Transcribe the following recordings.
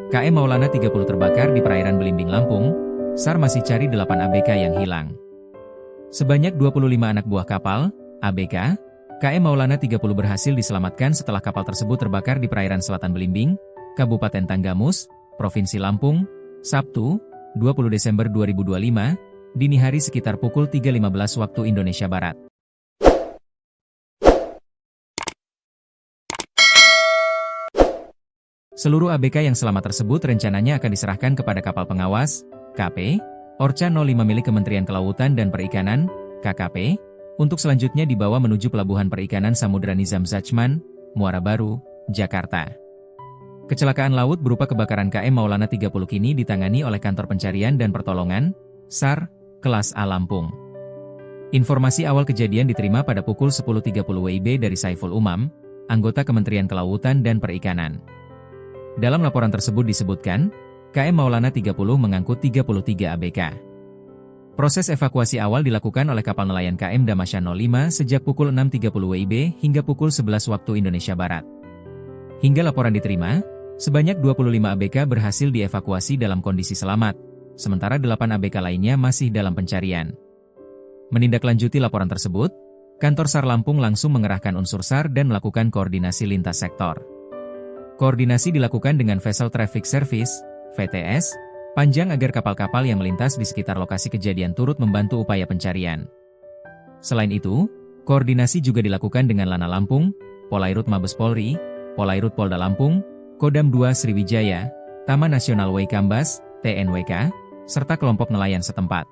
KM Maulana 30 terbakar di perairan Belimbing, Lampung. SAR masih cari 8 ABK yang hilang. Sebanyak 25 anak buah kapal, ABK, KM Maulana 30 berhasil diselamatkan setelah kapal tersebut terbakar di perairan selatan Belimbing, Kabupaten Tanggamus, Provinsi Lampung, Sabtu, 20 Desember 2025, dini hari sekitar pukul 3.15 waktu Indonesia Barat. Seluruh ABK yang selamat tersebut rencananya akan diserahkan kepada kapal pengawas, KP, Orca 05 milik Kementerian Kelautan dan Perikanan, KKP, untuk selanjutnya dibawa menuju Pelabuhan Perikanan Samudra Nizam Zachman, Muara Baru, Jakarta. Kecelakaan laut berupa kebakaran KM Maulana 30 kini ditangani oleh Kantor Pencarian dan Pertolongan, SAR, Kelas A Lampung. Informasi awal kejadian diterima pada pukul 10.30 WIB dari Saiful Umam, anggota Kementerian Kelautan dan Perikanan. Dalam laporan tersebut disebutkan, KM Maulana 30 mengangkut 33 ABK. Proses evakuasi awal dilakukan oleh kapal nelayan KM Damasya 05 sejak pukul 6.30 WIB hingga pukul 11 waktu Indonesia Barat. Hingga laporan diterima, sebanyak 25 ABK berhasil dievakuasi dalam kondisi selamat, sementara 8 ABK lainnya masih dalam pencarian. Menindaklanjuti laporan tersebut, Kantor SAR Lampung langsung mengerahkan unsur SAR dan melakukan koordinasi lintas sektor. Koordinasi dilakukan dengan Vessel Traffic Service, VTS, panjang agar kapal-kapal yang melintas di sekitar lokasi kejadian turut membantu upaya pencarian. Selain itu, koordinasi juga dilakukan dengan Lana Lampung, Polairut Mabes Polri, Polairut Polda Lampung, Kodam 2 Sriwijaya, Taman Nasional Waikambas, TNWK, serta kelompok nelayan setempat.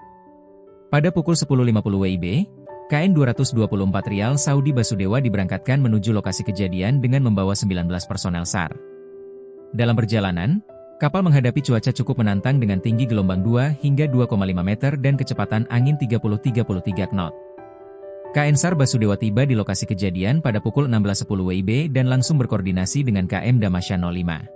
Pada pukul 10.50 WIB, KN 224 Rial Saudi Basudewa diberangkatkan menuju lokasi kejadian dengan membawa 19 personel SAR. Dalam perjalanan, kapal menghadapi cuaca cukup menantang dengan tinggi gelombang 2 hingga 2,5 meter dan kecepatan angin 30-33 knot. KN SAR Basudewa tiba di lokasi kejadian pada pukul 16.10 WIB dan langsung berkoordinasi dengan KM Damasya 05.